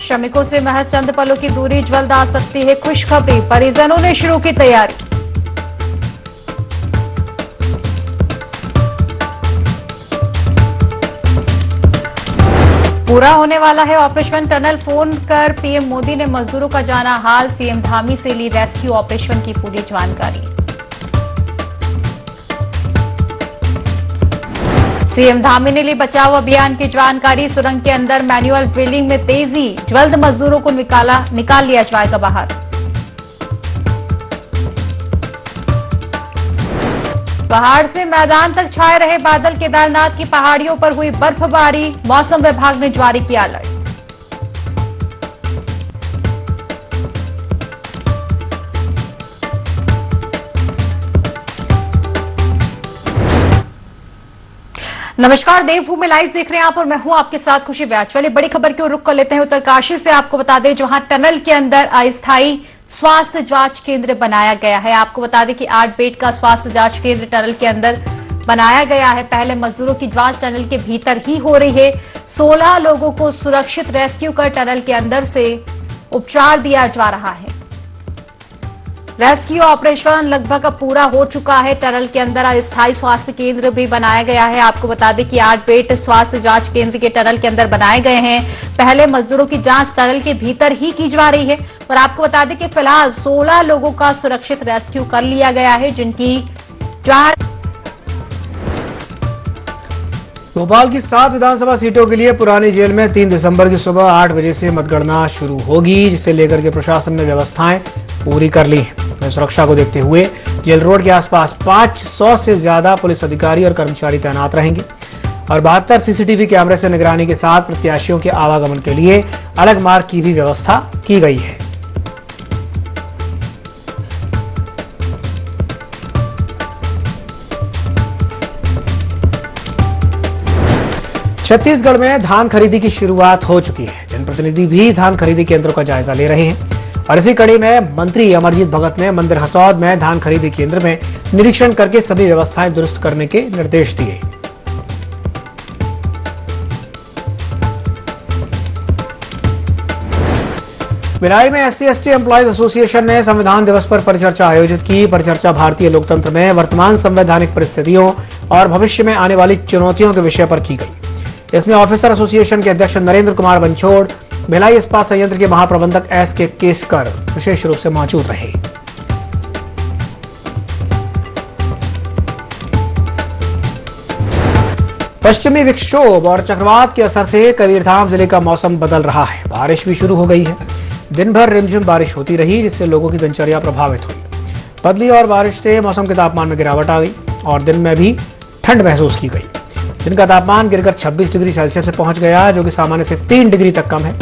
श्रमिकों से महज चंद पलों की दूरी, जल्द आ सकती है खुशखबरी, परिजनों ने शुरू की तैयारी। पूरा होने वाला है ऑपरेशन टनल, फोन कर पीएम मोदी ने मजदूरों का जाना हाल, सीएम धामी से ली रेस्क्यू ऑपरेशन की पूरी जानकारी। सीएम धामी ने ली बचाव अभियान की जानकारी, सुरंग के अंदर मैनुअल ड्रिलिंग में तेजी, जल्द मजदूरों को निकाल लिया जाएगा बाहर। पहाड़ से मैदान तक छाए रहे बादल, केदारनाथ की पहाड़ियों पर हुई बर्फबारी, मौसम विभाग ने जारी किया अलर्ट। नमस्कार, देवभूमि लाइव देख रहे हैं आप और मैं हूं आपके साथ खुशी व्यास। चलिए बड़ी खबर की ओर रुख कर लेते हैं उत्तरकाशी से। आपको बता दें जहां टनल के अंदर अस्थायी स्वास्थ्य जांच केंद्र बनाया गया है। आपको बता दें कि 8 बेड का स्वास्थ्य जांच केंद्र टनल के अंदर बनाया गया है। पहले मजदूरों की जांच टनल के भीतर ही हो रही है। 16 लोगों को सुरक्षित रेस्क्यू कर टनल के अंदर से उपचार दिया जा रहा है। रेस्क्यू ऑपरेशन लगभग अब पूरा हो चुका है। टनल के अंदर अस्थायी स्वास्थ्य केंद्र भी बनाया गया है। आपको बता दें कि 8 बेड स्वास्थ्य जांच केंद्र के टनल के अंदर बनाए गए हैं। पहले मजदूरों की जांच टनल के भीतर ही की जा रही है और आपको बता दें कि फिलहाल 16 लोगों का सुरक्षित रेस्क्यू कर लिया गया है, जिनकी जांच। भोपाल की 7 विधानसभा सीटों के लिए पुरानी जेल में 3 दिसंबर की सुबह 8 बजे से मतगणना शुरू होगी, जिसे लेकर के प्रशासन ने व्यवस्थाएं पूरी कर ली है। सुरक्षा को देखते हुए जेल रोड के आसपास 500 से ज्यादा पुलिस अधिकारी और कर्मचारी तैनात रहेंगे और 72 सीसीटीवी कैमरे से निगरानी के साथ प्रत्याशियों के आवागमन के लिए अलग मार्ग की भी व्यवस्था की गई है। छत्तीसगढ़ में धान खरीदी की शुरुआत हो चुकी है। जनप्रतिनिधि भी धान खरीदी केंद्रों का जायजा ले रहे हैं और इसी कड़ी में मंत्री अमरजीत भगत ने मंदिर हसौद में धान खरीदी केंद्र में निरीक्षण करके सभी व्यवस्थाएं दुरुस्त करने के निर्देश दिए। भिलाई में SC/ST एम्प्लॉयज एसोसिएशन ने संविधान दिवस पर परिचर्चा आयोजित की। परिचर्चा भारतीय लोकतंत्र में वर्तमान संवैधानिक परिस्थितियों और भविष्य में आने वाली चुनौतियों के विषय पर की गई। इसमें ऑफिसर एसोसिएशन के अध्यक्ष नरेंद्र कुमार बंछोड़, भिलाई इस्पात संयंत्र के महाप्रबंधक SK केसकर विशेष रूप से मौजूद रहे। पश्चिमी विक्षोभ और चक्रवात के असर से कबीरधाम जिले का मौसम बदल रहा है। बारिश भी शुरू हो गई है। दिन भर रिमझिम बारिश होती रही, जिससे लोगों की दिनचर्या प्रभावित हुई। बदली और बारिश से मौसम के तापमान में गिरावट आ गई और दिन में भी ठंड महसूस की गई। दिन का तापमान गिरकर 26 डिग्री सेल्सियस से पहुंच गया, जो कि सामान्य से 3 डिग्री तक कम है।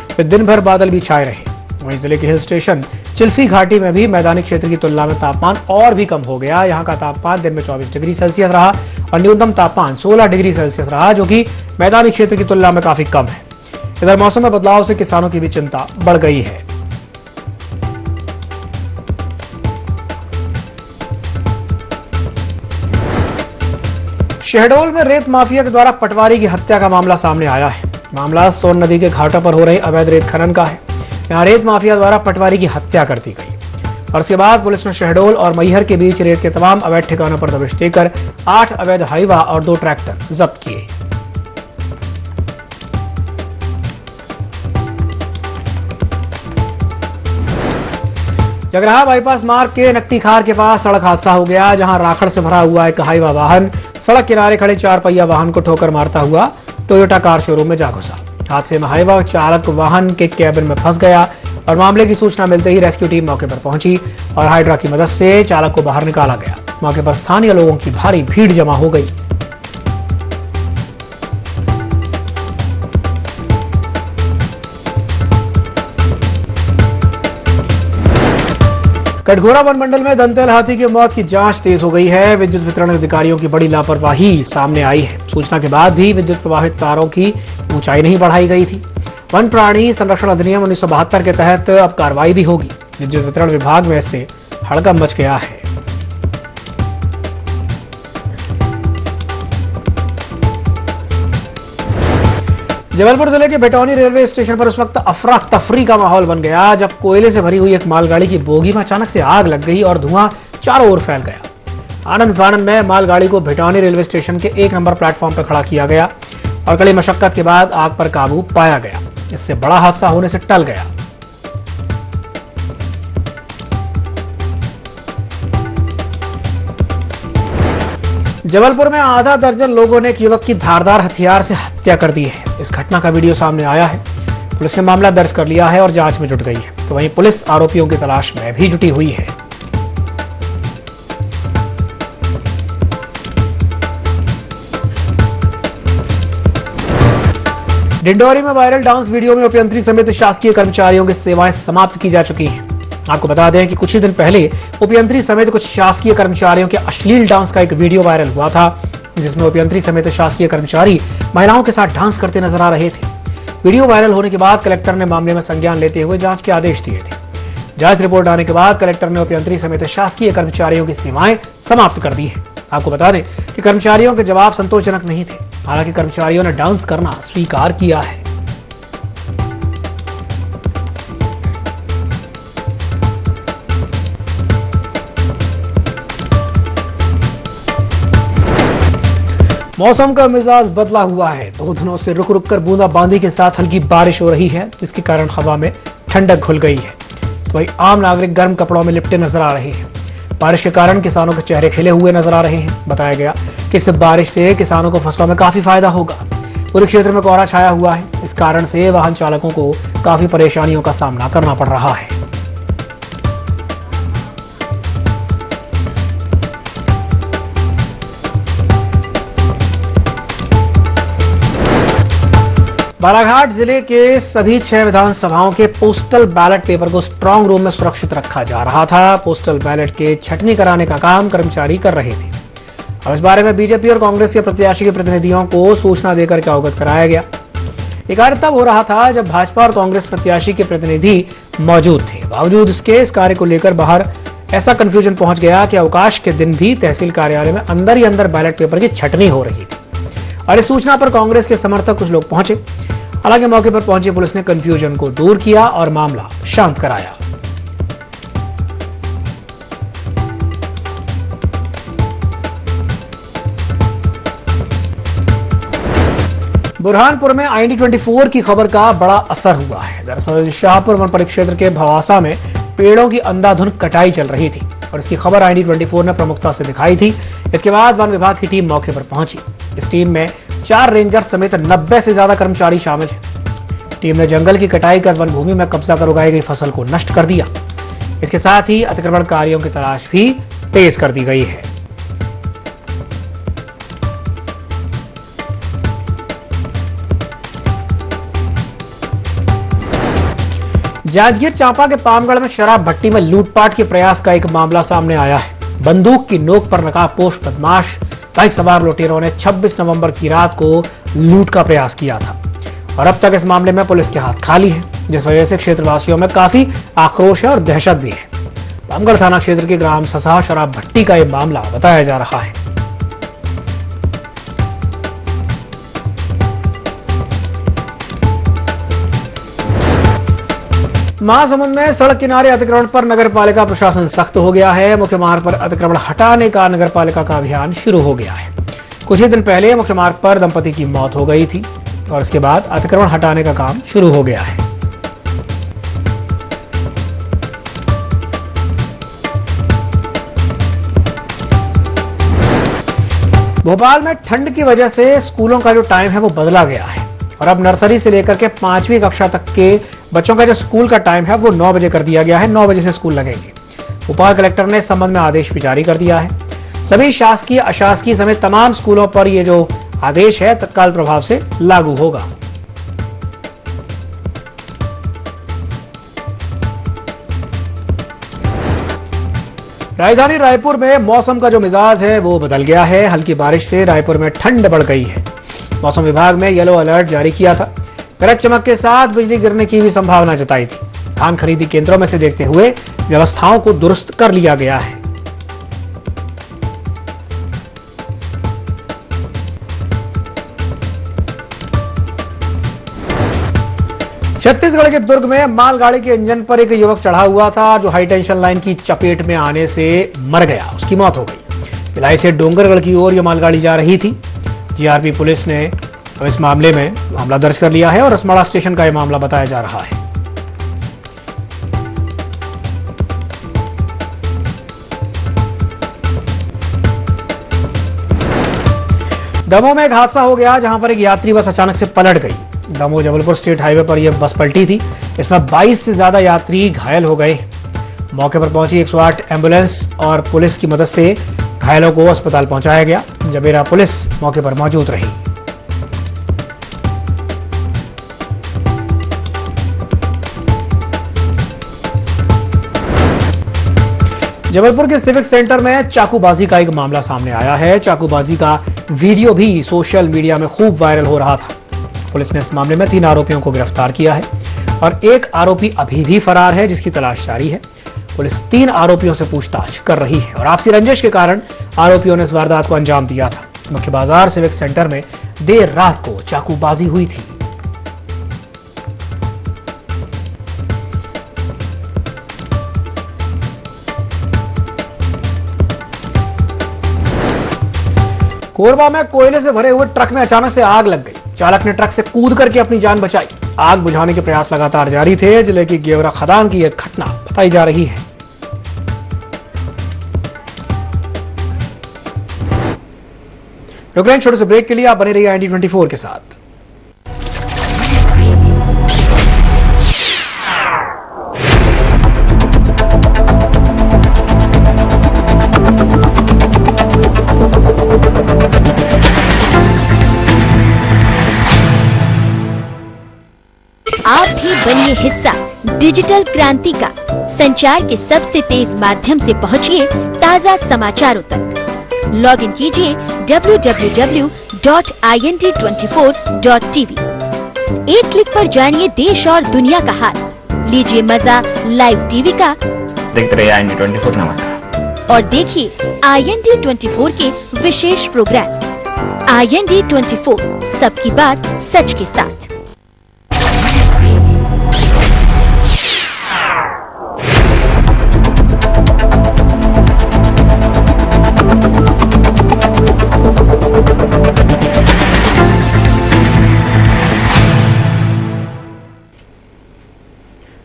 फिर दिन भर बादल भी छाए रहे। वहीं जिले के हिल स्टेशन चिल्फी घाटी में भी मैदानी क्षेत्र की तुलना में तापमान और भी कम हो गया। यहां का तापमान दिन में 24 डिग्री सेल्सियस रहा और न्यूनतम तापमान 16 डिग्री सेल्सियस रहा, जो कि मैदानी क्षेत्र की तुलना में काफी कम है। इधर मौसम में बदलाव से किसानों की भी चिंता बढ़ गई है। शहडोल में रेत माफिया के द्वारा पटवारी की हत्या का मामला सामने आया है। मामला सोन नदी के घाटों पर हो रहे अवैध रेत खनन का है। यहां रेत माफिया द्वारा पटवारी की हत्या कर दी गई और उसके बाद पुलिस ने शहडोल और मैहर के बीच रेत के तमाम अवैध ठिकानों पर दबिश देकर 8 अवैध हाईवा और 2 ट्रैक्टर जब्त किए। जगराहा बाईपास मार्ग के नकटीखार के पास सड़क हादसा हो गया, जहां राखड़ से भरा हुआ एक हाईवा वाहन सड़क किनारे खड़े 4 पहिया वाहन को ठोकर मारता हुआ टोयोटा कार शोरूम में जा घुसा। हादसे में हाईवा चालक वाहन के कैबिन में फंस गया और मामले की सूचना मिलते ही रेस्क्यू टीम मौके पर पहुंची और हाइड्रा की मदद से चालक को बाहर निकाला गया। मौके पर स्थानीय लोगों की भारी भीड़ जमा हो गई। कटघोरा वन मंडल में दंतैल हाथी की मौत की जांच तेज हो गई है। विद्युत वितरण अधिकारियों की बड़ी लापरवाही सामने आई है। सूचना के बाद भी विद्युत प्रवाहित तारों की ऊंचाई नहीं बढ़ाई गई थी। वन प्राणी संरक्षण अधिनियम 1972 के तहत अब कार्रवाई भी होगी। विद्युत वितरण विभाग में इससे हड़कंप मच गया है। जबलपुर जिले के भेटौनी रेलवे स्टेशन पर उस वक्त अफरा तफरी का माहौल बन गया जब कोयले से भरी हुई एक मालगाड़ी की बोगी में अचानक से आग लग गई और धुआं चारों ओर फैल गया। आनंद फानंद में मालगाड़ी को भेटौनी रेलवे स्टेशन के 1 नंबर प्लेटफॉर्म पर खड़ा किया गया और कड़ी मशक्कत के बाद आग पर काबू पाया गया। इससे बड़ा हादसा होने से टल गया। जबलपुर में आधा दर्जन लोगों ने एक युवक की धारदार हथियार से हत्या कर दी है। इस घटना का वीडियो सामने आया है। पुलिस ने मामला दर्ज कर लिया है और जांच में जुट गई है। तो वहीं पुलिस आरोपियों की तलाश में भी जुटी हुई है। डिंडोरी में वायरल डांस वीडियो में उपयंत्री समेत शासकीय कर्मचारियों की सेवाएं समाप्त की जा चुकी हैं। आपको बता दें कि कुछ ही दिन पहले उपयंत्री समेत कुछ शासकीय कर्मचारियों के अश्लील डांस का एक वीडियो वायरल हुआ था, जिसमें उपयंत्री समेत शासकीय कर्मचारी महिलाओं के साथ डांस करते नजर आ रहे थे। वीडियो वायरल होने के बाद कलेक्टर ने मामले में संज्ञान लेते हुए जांच के आदेश दिए थे। जांच रिपोर्ट आने के बाद कलेक्टर ने उपयंत्री समेत शासकीय कर्मचारियों की सेवाएं समाप्त कर दी है। आपको बता दें कि कर्मचारियों के जवाब संतोषजनक नहीं थे। हालांकि कर्मचारियों ने डांस करना स्वीकार किया है। मौसम का मिजाज बदला हुआ है। 2 दिनों से रुक रुक कर बूंदाबांदी के साथ हल्की बारिश हो रही है, जिसके कारण हवा में ठंडक घुल गई है। तो वहीं आम नागरिक गर्म कपड़ों में लिपटे नजर आ रहे हैं। बारिश के कारण किसानों के चेहरे खिले हुए नजर आ रहे हैं। बताया गया कि इस बारिश से किसानों को फसलों में काफी फायदा होगा। पूरे क्षेत्र में कोहरा छाया हुआ है। इस कारण से वाहन चालकों को काफी परेशानियों का सामना करना पड़ रहा है। बालाघाट जिले के सभी 6 विधानसभाओं के पोस्टल बैलेट पेपर को स्ट्रांग रूम में सुरक्षित रखा जा रहा था। पोस्टल बैलेट के छटनी कराने का काम कर्मचारी कर रहे थे। अब इस बारे में बीजेपी और कांग्रेस के प्रत्याशी के प्रतिनिधियों को सूचना देकर के अवगत कराया गया। ये कार्य तब हो रहा था जब भाजपा और कांग्रेस प्रत्याशी के प्रतिनिधि मौजूद थे। बावजूद इसके इस कार्य को लेकर बाहर ऐसा कंफ्यूजन पहुंच गया कि अवकाश के दिन भी तहसील कार्यालय में अंदर ही अंदर बैलेट पेपर की छटनी हो रही थी और इस सूचना पर कांग्रेस के समर्थक कुछ लोग पहुंचे। हालांकि मौके पर पहुंची पुलिस ने कंफ्यूजन को दूर किया और मामला शांत कराया। बुरहानपुर में ID24 की खबर का बड़ा असर हुआ है। दरअसल शाहपुर वन परिक्षेत्र के भवासा में पेड़ों की अंधाधुंध कटाई चल रही थी और इसकी खबर ID24 ने प्रमुखता से दिखाई थी। इसके बाद वन विभाग की टीम मौके पर पहुंची। इस टीम में 4 रेंजर समेत 90 से ज्यादा कर्मचारी शामिल हैं। टीम ने जंगल की कटाई कर वन भूमि में कब्जा कर उगाई गई फसल को नष्ट कर दिया। इसके साथ ही अतिक्रमणकारियों की तलाश भी तेज कर दी गई है। जांजगीर चांपा के पामगढ़ में शराब भट्टी में लूटपाट के प्रयास का एक मामला सामने आया है। बंदूक की नोक पर नकाबपोश बदमाश बाइक सवार लुटेरों ने 26 नवंबर की रात को लूट का प्रयास किया था और अब तक इस मामले में पुलिस के हाथ खाली है, जिस वजह से क्षेत्रवासियों में काफी आक्रोश है और दहशत भी है। पामगढ़ थाना क्षेत्र के ग्राम ससाह शराब भट्टी का यह मामला बताया जा रहा है। महासमुंद में सड़क किनारे अतिक्रमण पर नगरपालिका प्रशासन सख्त हो गया है। मुख्य मार्ग पर अतिक्रमण हटाने का नगरपालिका का अभियान शुरू हो गया है। कुछ ही दिन पहले मुख्य मार्ग पर दंपति की मौत हो गई थी और इसके बाद अतिक्रमण हटाने का काम शुरू हो गया है। भोपाल में ठंड की वजह से स्कूलों का जो टाइम है वो बदला गया है और अब नर्सरी से लेकर के 5वीं कक्षा तक के बच्चों का जो स्कूल का टाइम है वो 9 बजे कर दिया गया है। 9 बजे से स्कूल लगेंगे। भोपाल कलेक्टर ने इस संबंध में आदेश भी जारी कर दिया है। सभी शासकीय अशासकीय समेत तमाम स्कूलों पर यह जो आदेश है तत्काल प्रभाव से लागू होगा। राजधानी रायपुर में मौसम का जो मिजाज है वो बदल गया है। हल्की बारिश से रायपुर में ठंड बढ़ गई है। मौसम विभाग ने येलो अलर्ट जारी किया था। गरज चमक के साथ बिजली गिरने की भी संभावना जताई थी। धान खरीदी केंद्रों में से देखते हुए व्यवस्थाओं को दुरुस्त कर लिया गया है। छत्तीसगढ़ के दुर्ग में मालगाड़ी के इंजन पर एक युवक चढ़ा हुआ था जो हाई टेंशन लाइन की चपेट में आने से मर गया। उसकी मौत हो गई। भिलाई से डोंगरगढ़ की ओर यह मालगाड़ी जा रही थी। जीआरपी पुलिस ने इस मामले में मामला दर्ज कर लिया है और असमाड़ा स्टेशन का यह मामला बताया जा रहा है। दमोह में एक हादसा हो गया जहां पर एक यात्री बस अचानक से पलट गई। दमोह जबलपुर स्टेट हाईवे पर यह बस पलटी थी। इसमें 22 से ज्यादा यात्री घायल हो गए। मौके पर पहुंची 108 एम्बुलेंस और पुलिस की मदद से घायलों को अस्पताल पहुंचाया गया। जबेरा पुलिस मौके पर मौजूद रही। जबलपुर के सिविक सेंटर में चाकूबाजी का एक मामला सामने आया है। चाकूबाजी का वीडियो भी सोशल मीडिया में खूब वायरल हो रहा था। पुलिस ने इस मामले में 3 आरोपियों को गिरफ्तार किया है और एक आरोपी अभी भी फरार है जिसकी तलाश जारी है। पुलिस 3 आरोपियों से पूछताछ कर रही है और आपसी रंजिश के कारण आरोपियों ने इस वारदात को अंजाम दिया था। मुख्य बाजार सिविक सेंटर में देर रात को चाकूबाजी हुई थी। कोरबा में कोयले से भरे हुए ट्रक में अचानक से आग लग गई। चालक ने ट्रक से कूद करके अपनी जान बचाई। आग बुझाने के प्रयास लगातार जारी थे। जिले की गेवरा खदान की यह घटना बताई जा रही है। रुक रहे हैं छोटे से ब्रेक के लिए। आप बने रहिए IND24 के साथ। आप भी बनिए हिस्सा डिजिटल क्रांति का। संचार के सबसे तेज माध्यम से पहुंचिए ताजा समाचारों तक। लॉग इन कीजिए www.ind24.tv। एक क्लिक पर जानिए देश और दुनिया का हाल। लीजिए मजा लाइव टीवी का। देखते रहिए IND24। नमस्कार। और देखिए IND24 के विशेष प्रोग्राम। IND24, सबकी बात सच के साथ।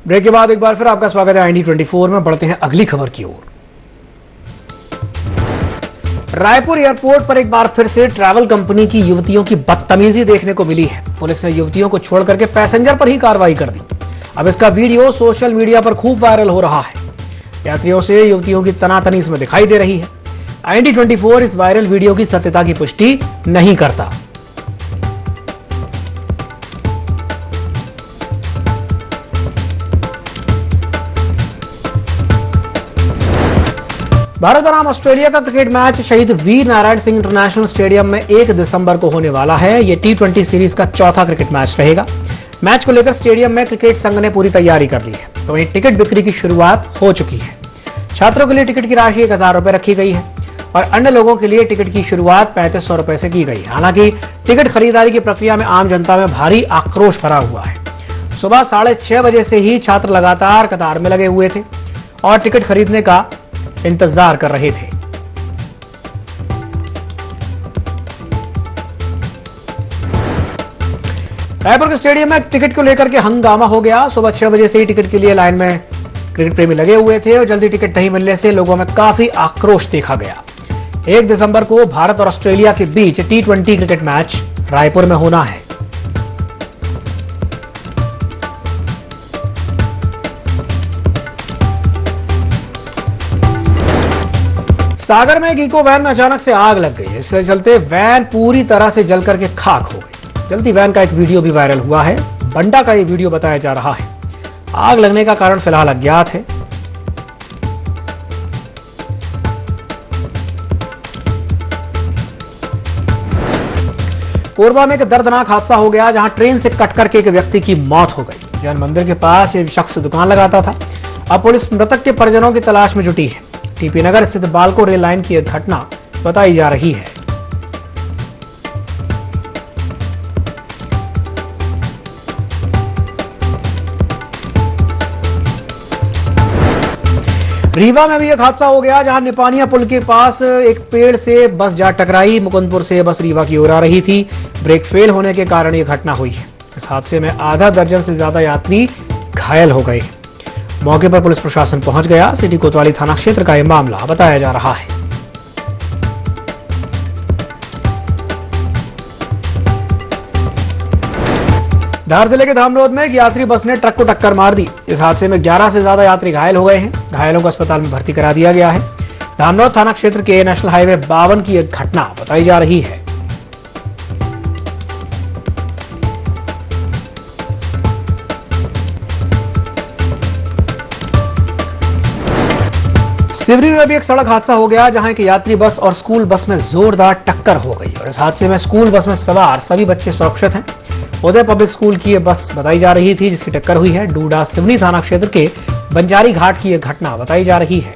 ब्रेक के बाद एक बार फिर आपका स्वागत है IND24 में। बढ़ते हैं अगली खबर की ओर। रायपुर एयरपोर्ट पर एक बार फिर से ट्रैवल कंपनी की युवतियों की बदतमीजी देखने को मिली है। पुलिस ने युवतियों को छोड़ करके पैसेंजर पर ही कार्रवाई कर दी। अब इसका वीडियो सोशल मीडिया पर खूब वायरल हो रहा है। यात्रियों से युवतियों की तनातनी इसमें दिखाई दे रही है। IND24 इस वायरल वीडियो की सत्यता की पुष्टि नहीं करता। भारत बनाम ऑस्ट्रेलिया का क्रिकेट मैच शहीद वीर नारायण सिंह इंटरनेशनल स्टेडियम में 1 दिसंबर को होने वाला है। यह T20 सीरीज का चौथा क्रिकेट मैच रहेगा। मैच को लेकर स्टेडियम में क्रिकेट संघ ने पूरी तैयारी कर ली है। तो वहीं टिकट बिक्री की शुरुआत हो चुकी है। छात्रों के लिए टिकट की राशि 1000 रुपए रखी गई है और अन्य लोगों के लिए टिकट की शुरुआत 3500 रुपए से की गई है। हालांकि टिकट खरीदारी की प्रक्रिया में आम जनता में भारी आक्रोश भरा हुआ है। सुबह 6:30 बजे से ही छात्र लगातार कतार में लगे हुए थे और टिकट खरीदने का इंतजार कर रहे थे। रायपुर के स्टेडियम में टिकट को लेकर के हंगामा हो गया। सुबह 6 बजे से ही टिकट के लिए लाइन में क्रिकेट प्रेमी लगे हुए थे और जल्दी टिकट नहीं मिलने से लोगों में काफी आक्रोश देखा गया। 1 दिसंबर को भारत और ऑस्ट्रेलिया के बीच T20 क्रिकेट मैच रायपुर में होना है। सागर में एक इको वैन में अचानक से आग लग गई। इससे चलते वैन पूरी तरह से जल करके खाक हो गई। जल्दी वैन का एक वीडियो भी वायरल हुआ है। बंडा का ये वीडियो बताया जा रहा है। आग लगने का कारण फिलहाल अज्ञात है। कोरबा में एक दर्दनाक हादसा हो गया जहां ट्रेन से कट करके एक व्यक्ति की मौत हो गई। जैन मंदिर के पास ये शख्स दुकान लगाता था। अब पुलिस मृतक के परिजनों की तलाश में जुटी है। टीपी नगर स्थित बालको रेल लाइन की एक घटना बताई जा रही है। रीवा में भी एक हादसा हो गया जहां निपानिया पुल के पास एक पेड़ से बस जा टकराई। मुकुंदपुर से बस रीवा की ओर आ रही थी। ब्रेक फेल होने के कारण यह घटना हुई है। इस हादसे में आधा दर्जन से ज्यादा यात्री घायल हो गए। मौके पर पुलिस प्रशासन पहुंच गया। सिटी कोतवाली थाना क्षेत्र का यह मामला बताया जा रहा है। धार जिले के धामनोद में एक यात्री बस ने ट्रक को टक्कर मार दी। इस हादसे में 11 से ज्यादा यात्री घायल हो गए हैं। घायलों को अस्पताल में भर्ती करा दिया गया है। धामनोद थाना क्षेत्र के नेशनल हाईवे 52 की एक घटना बताई जा रही है। सिवनी में भी एक सड़क हादसा हो गया जहां एक यात्री बस और स्कूल बस में जोरदार टक्कर हो गई और इस हादसे में स्कूल बस में सवार सभी बच्चे सुरक्षित हैं। उदय पब्लिक स्कूल की यह बस बताई जा रही थी जिसकी टक्कर हुई है। डूडा सिवनी थाना क्षेत्र के बंजारी घाट की यह घटना बताई जा रही है।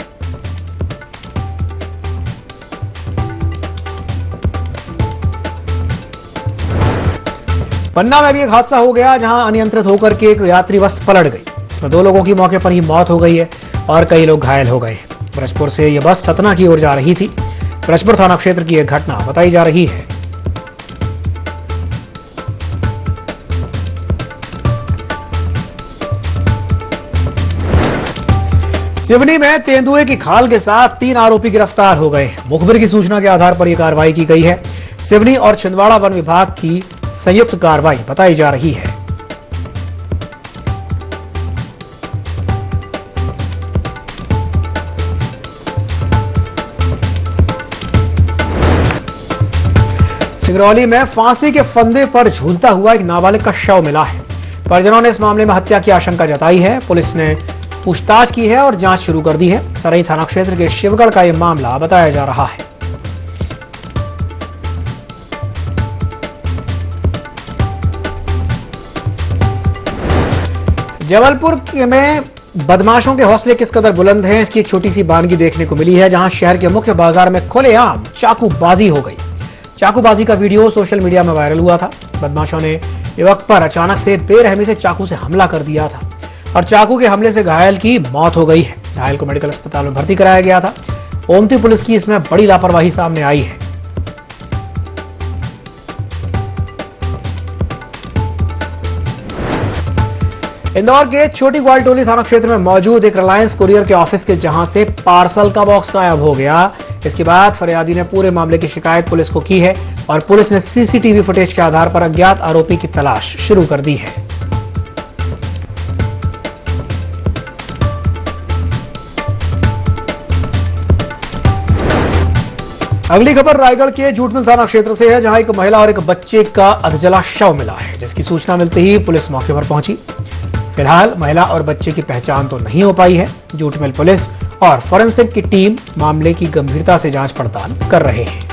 पन्ना में भी एक हादसा हो गया जहां अनियंत्रित होकर के एक यात्री बस पलट गई। इसमें 2 लोगों की मौके पर ही मौत हो गई है और कई लोग घायल हो गए। ब्रजपुर से यह बस सतना की ओर जा रही थी। ब्रजपुर थाना क्षेत्र की यह घटना बताई जा रही है। सिवनी में तेंदुए की खाल के साथ 3 आरोपी गिरफ्तार हो गए। मुखबिर की सूचना के आधार पर यह कार्रवाई की गई है। सिवनी और छिंदवाड़ा वन विभाग की संयुक्त कार्रवाई बताई जा रही है। सिंगरौली में फांसी के फंदे पर झूलता हुआ एक नाबालिग का शव मिला है। परिजनों ने इस मामले में हत्या की आशंका जताई है। पुलिस ने पूछताछ की है और जांच शुरू कर दी है। सराई थाना क्षेत्र के शिवगढ़ का यह मामला बताया जा रहा है। जबलपुर में बदमाशों के हौसले किस कदर बुलंद हैं, इसकी एक छोटी सी बानगी देखने को मिली है जहां शहर के मुख्य बाजार में खुलेआम चाकूबाजी हो गई। चाकूबाजी का वीडियो सोशल मीडिया में वायरल हुआ था। बदमाशों ने युवक पर अचानक से बेरहमी से चाकू से हमला कर दिया था और चाकू के हमले से घायल की मौत हो गई है। घायल को मेडिकल अस्पताल में भर्ती कराया गया था। ओमती पुलिस की इसमें बड़ी लापरवाही सामने आई है। इंदौर के छोटी ग्वालटोली थाना क्षेत्र में मौजूद एक रिलायंस कुरियर के ऑफिस के जहां से पार्सल का बॉक्स गायब हो गया। इसके बाद फरियादी ने पूरे मामले की शिकायत पुलिस को की है और पुलिस ने सीसीटीवी फुटेज के आधार पर अज्ञात आरोपी की तलाश शुरू कर दी है। अगली खबर रायगढ़ के जूटमिल थाना क्षेत्र से है जहां एक महिला और एक बच्चे का अधजला शव मिला है जिसकी सूचना मिलते ही पुलिस मौके पर पहुंची। फिलहाल महिला और बच्चे की पहचान तो नहीं हो पाई है। जूटमिल पुलिस और फोरेंसिक की टीम मामले की गंभीरता से जांच पड़ताल कर रहे हैं।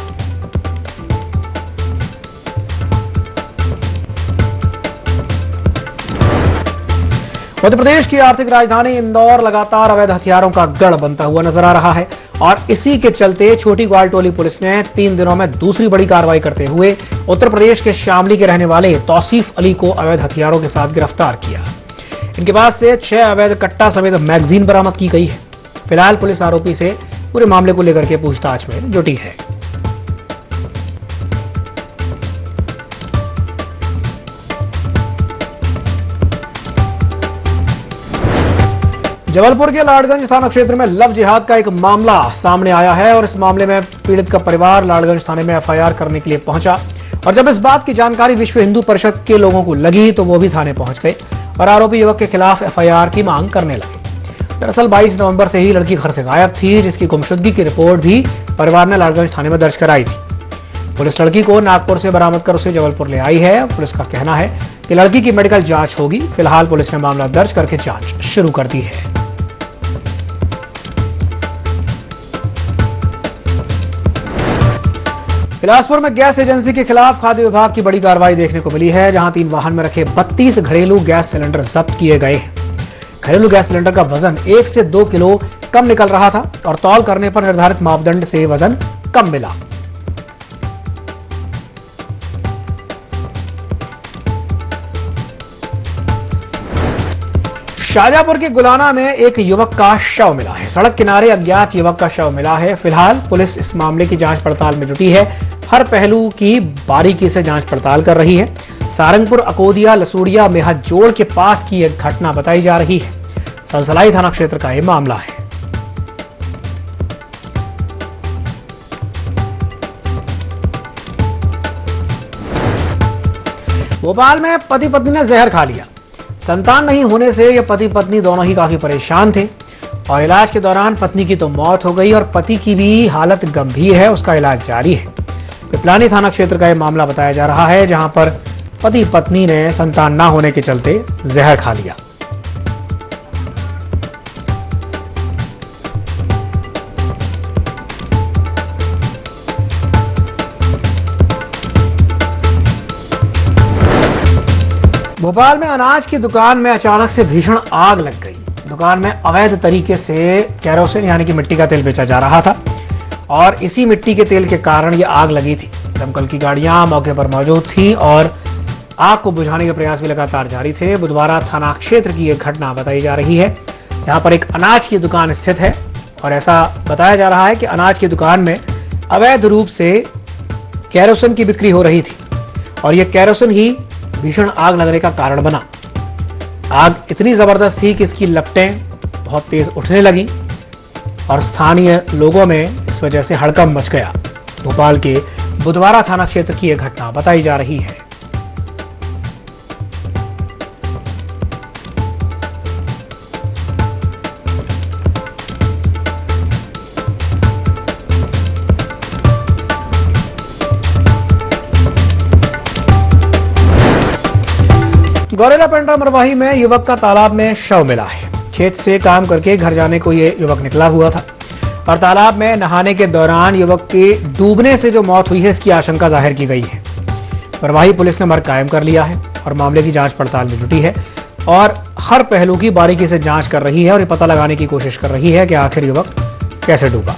मध्य प्रदेश की आर्थिक राजधानी इंदौर लगातार अवैध हथियारों का गढ़ बनता हुआ नजर आ रहा है और इसी के चलते छोटी ग्वालटोली पुलिस ने 3 दिनों में दूसरी बड़ी कार्रवाई करते हुए उत्तर प्रदेश के शामली के रहने वाले तौसीफ अली को अवैध हथियारों के साथ गिरफ्तार किया। इनके पास से 6 अवैध कट्टा समेत मैगजीन बरामद की गई है। फिलहाल पुलिस आरोपी से पूरे मामले को लेकर के पूछताछ में जुटी है। जबलपुर के लाडगंज थाना क्षेत्र में लव जिहाद का एक मामला सामने आया है और इस मामले में पीड़ित का परिवार लाडगंज थाने में एफआईआर करने के लिए पहुंचा और जब इस बात की जानकारी विश्व हिंदू परिषद के लोगों को लगी तो वो भी थाने पहुंच गए और आरोपी युवक के खिलाफ एफआईआर की मांग करने लगे। दरअसल 22 नवंबर से ही लड़की घर से गायब थी जिसकी गुमशुदगी की रिपोर्ट भी परिवार ने लाडगंज थाने में दर्ज कराई थी। पुलिस लड़की को नागपुर से बरामद कर उसे जबलपुर ले आई है। पुलिस का कहना है कि लड़की की मेडिकल जांच होगी। फिलहाल पुलिस ने मामला दर्ज करके जांच शुरू कर दी है। बिलासपुर में गैस एजेंसी के खिलाफ खाद्य विभाग की बड़ी कार्रवाई देखने को मिली है जहां 3 वाहन में रखे 32 घरेलू गैस सिलेंडर जब्त किए गए हैं। घरेलू गैस सिलेंडर का वजन 1 से 2 किलो कम निकल रहा था और तौल करने पर निर्धारित मापदंड से वजन कम मिला। शाहजहांपुर के गुलाना में एक युवक का शव मिला है। सड़क किनारे अज्ञात युवक का शव मिला है। फिलहाल पुलिस इस मामले की जांच पड़ताल में जुटी है। हर पहलू की बारीकी से जांच पड़ताल कर रही है। सारंगपुर अकोदिया लसूड़िया मेहत जोड़ के पास की एक घटना बताई जा रही है। सलसलाई थाना क्षेत्र का यह मामला है। भोपाल में पति पत्नी ने जहर खा लिया। संतान नहीं होने से ये पति पत्नी दोनों ही काफी परेशान थे और इलाज के दौरान पत्नी की तो मौत हो गई और पति की भी हालत गंभीर है, उसका इलाज जारी है। पिपलानी थाना क्षेत्र का यह मामला बताया जा रहा है, जहां पर पति पत्नी ने संतान न होने के चलते जहर खा लिया। भोपाल में अनाज की दुकान में अचानक से भीषण आग लग गई। दुकान में अवैध तरीके से केरोसिन यानी कि मिट्टी का तेल बेचा जा रहा था और इसी मिट्टी के तेल के कारण यह आग लगी थी। दमकल की गाड़ियां मौके पर मौजूद थीं और आग को बुझाने के प्रयास भी लगातार जारी थे। बुधवारा थाना क्षेत्र की एक घटना बताई जा रही है। यहां पर एक अनाज की दुकान स्थित है और ऐसा बताया जा रहा है कि अनाज की दुकान में अवैध रूप से केरोसिन की बिक्री हो रही थी और यह केरोसिन ही भीषण आग लगने का कारण बना। आग इतनी जबरदस्त थी कि इसकी लपटें बहुत तेज उठने लगी और स्थानीय लोगों में इस वजह से हड़कंप मच गया। भोपाल के बुधवारा थाना क्षेत्र की यह घटना बताई जा रही है। गौरेला पेंड्रा मरवाही में युवक का तालाब में शव मिला है। खेत से काम करके घर जाने को ये युवक निकला हुआ था और तालाब में नहाने के दौरान युवक के डूबने से जो मौत हुई है, इसकी आशंका जाहिर की गई है। मरवाही पुलिस ने मर्ग कायम कर लिया है और मामले की जांच पड़ताल में जुटी है और हर पहलू की बारीकी से जांच कर रही है और ये पता लगाने की कोशिश कर रही है कि आखिर युवक कैसे डूबा।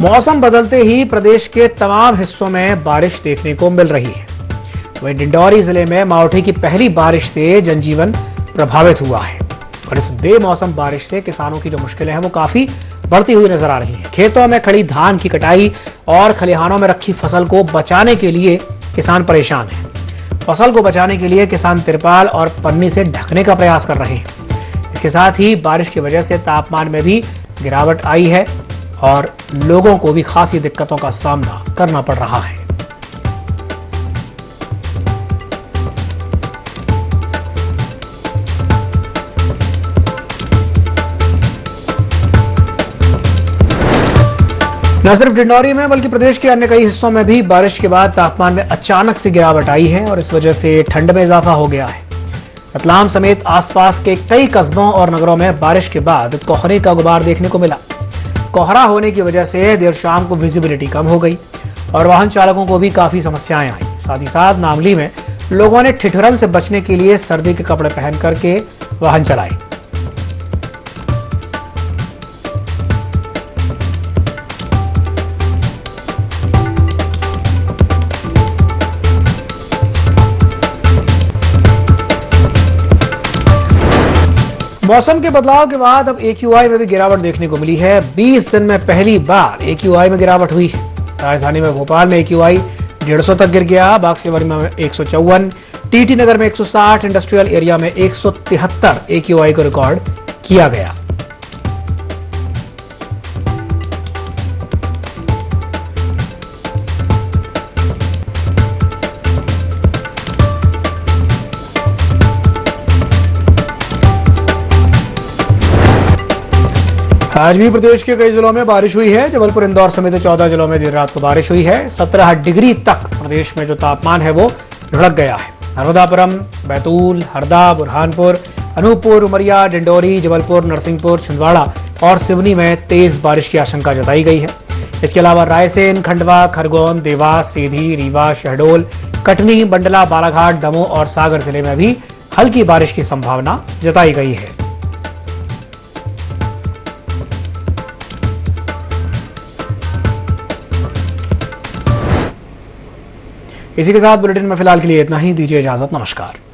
मौसम बदलते ही प्रदेश के तमाम हिस्सों में बारिश देखने को मिल रही है। वहीं डिंडौरी जिले में मावठे की पहली बारिश से जनजीवन प्रभावित हुआ है और इस बेमौसम बारिश से किसानों की जो मुश्किलें हैं वो काफी बढ़ती हुई नजर आ रही हैं। खेतों में खड़ी धान की कटाई और खलिहानों में रखी फसल को बचाने के लिए किसान परेशान हैं। फसल को बचाने के लिए किसान तिरपाल और पन्नी से ढकने का प्रयास कर रहे हैं। इसके साथ ही बारिश की वजह से तापमान में भी गिरावट आई है और लोगों को भी खासी दिक्कतों का सामना करना पड़ रहा है। न सिर्फ डिंडौरी में बल्कि प्रदेश के अन्य कई हिस्सों में भी बारिश के बाद तापमान में अचानक से गिरावट आई है और इस वजह से ठंड में इजाफा हो गया है। रतलाम समेत आसपास के कई कस्बों और नगरों में बारिश के बाद कोहरे का गुबार देखने को मिला। कोहरा होने की वजह से देर शाम को विजिबिलिटी कम हो गई और वाहन चालकों को भी काफी समस्याएं आई। साथ ही साथ नामली में लोगों ने ठिठुरन से बचने के लिए सर्दी के कपड़े पहन करके वाहन चलाए। मौसम के बदलाव के बाद अब AQI में भी गिरावट देखने को मिली है। 20 दिन में पहली बार AQI में गिरावट हुई है। राजधानी में भोपाल में AQI 150 तक गिर गया। बागसेवरी में 154, TT नगर में 160, इंडस्ट्रियल एरिया में 173 AQI को रिकॉर्ड किया गया। आज भी प्रदेश के कई जिलों में बारिश हुई है। जबलपुर, इंदौर समेत 14 जिलों में देर रात को बारिश हुई है। 17 डिग्री तक प्रदेश में जो तापमान है वो लुढ़क गया है। नर्मदापुरम, बैतूल, हरदा, बुरहानपुर, अनूपपुर, उमरिया, डिंडौरी, जबलपुर, नरसिंहपुर, छिंदवाड़ा और सिवनी में तेज बारिश की आशंका जताई गई है। इसके अलावा रायसेन, खंडवा, खरगोन, देवास, सीधी, रीवा, शहडोल, कटनी, मंडला, बालाघाट, दमोह और सागर जिले में भी हल्की बारिश की संभावना जताई गई है। इसी के साथ बुलेटिन में फिलहाल के लिए इतना ही। दीजिए इजाजत। नमस्कार।